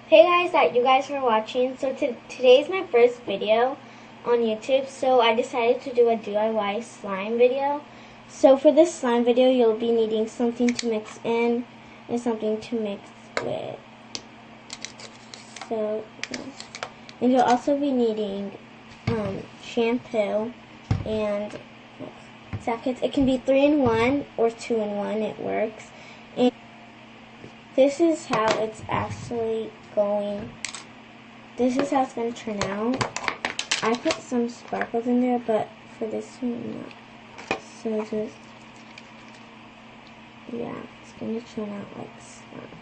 Hey guys, you guys for watching. So today's my first video on YouTube, so I decided to do a DIY slime video. So for this slime video, you'll be needing something to mix in and something to mix with. So, and you'll also be needing shampoo and sockets. It can be 3-in-1 or 2-in-1. It works. And this is how it's actually going. This is how it's going to turn out. I put some sparkles in there, but for this one, not. So just, yeah, it's going to turn out like slime.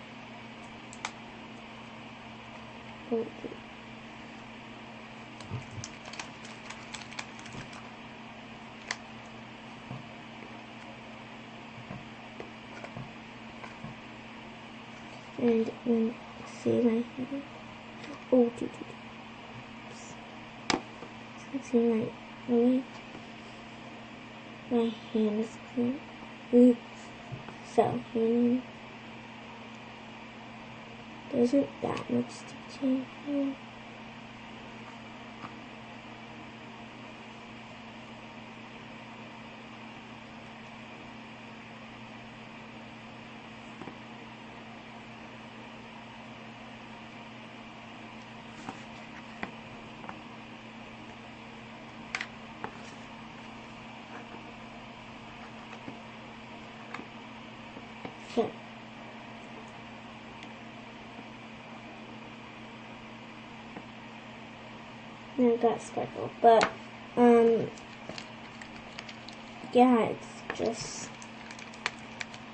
And you see my hand. Oh, see my hand is clean. Oops. So, there isn't that much stitching here. Okay. And I got sparkle, but yeah, it's just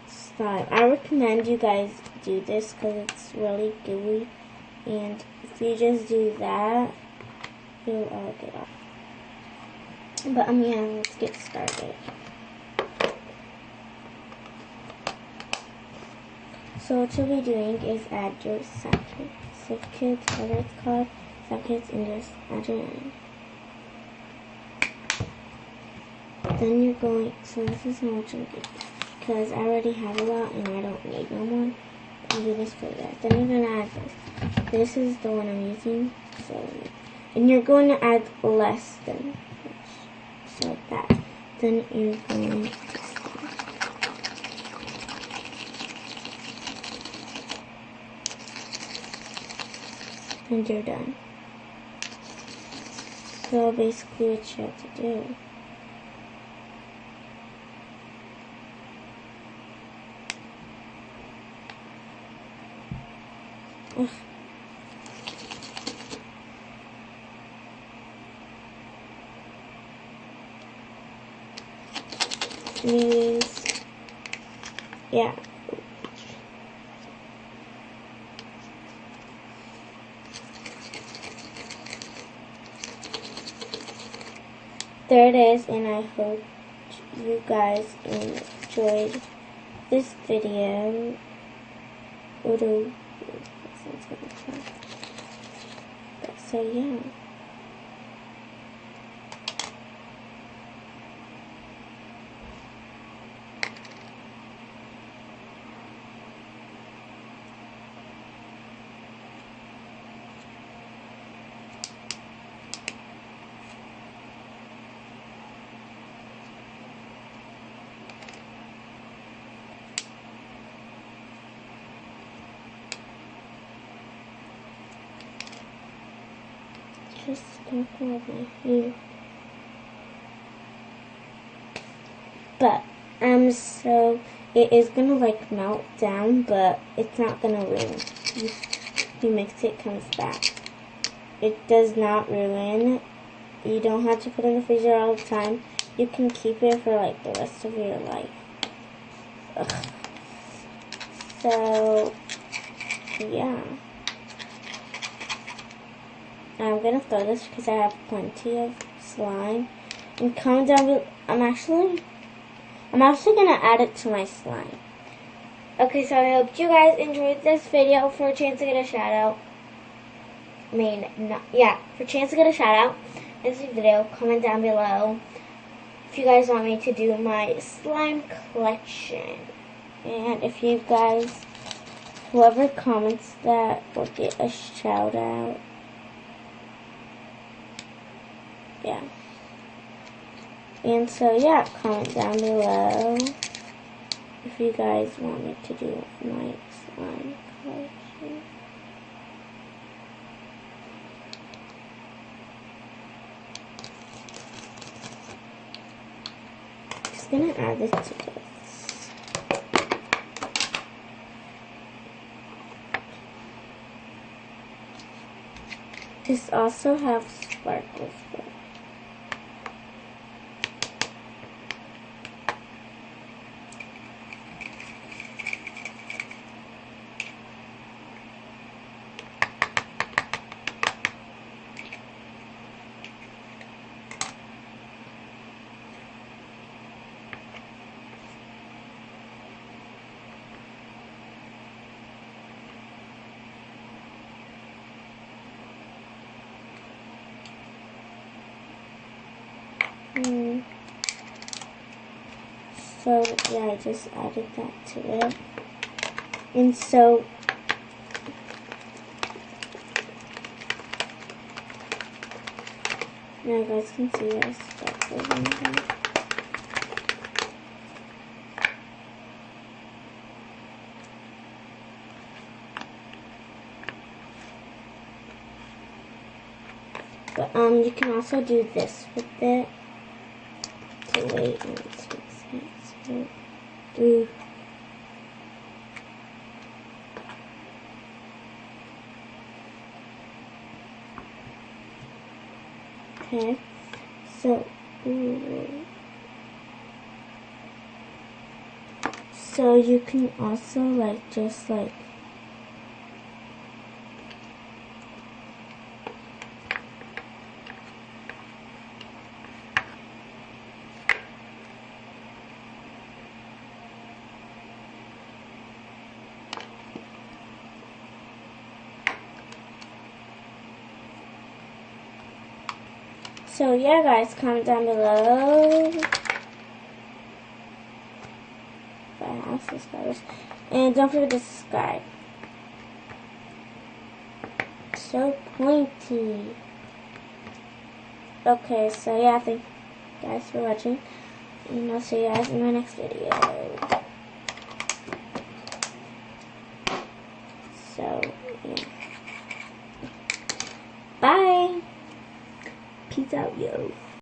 slime. I recommend you guys do this because it's really gooey, and if you just do that, you'll all get off. But yeah, let's get started. So what you'll be doing is add your sockets, whatever it's called, sockets, and just add your line. Then you're going, so this is how much I'm doing, because I already have a lot and I don't need no more. And do this for that. Then you're going to add this. This is the one I'm using, so, and you're going to add less than this, so like that. Then you're going to and you're done. So basically what you have to do use, yeah. There it is, and I hope you guys enjoyed this video. So yeah. Just sprinkle over here. But so it is gonna like melt down, but it's not gonna ruin. You mix it, comes back. It does not ruin. You don't have to put it in the freezer all the time. You can keep it for like the rest of your life. Ugh. So yeah. I'm gonna throw this because I have plenty of slime. And comment down below. I'm actually gonna add it to my slime. Okay, so I hope you guys enjoyed this video. For a chance to get a shout out. For a chance to get a shout out in this video, comment down below if you guys want me to do my slime collection. And if you guys whoever comments that will get a shout out. Yeah. And so yeah, comment down below if you guys want me to do my slime collection. Just gonna add this to this. This also have sparkles. So yeah, I just added that to it. And so now you guys can see there's sparkles in here. But you can also do this with it. So wait, let's fix it. So, okay. So so you can also like just like so yeah guys, comment down below if I have subscribers. And don't forget to subscribe. So pointy. Okay, so yeah, thank you guys for watching. And I'll see you guys in my next video. So, yeah. Bye. Peace out, yo.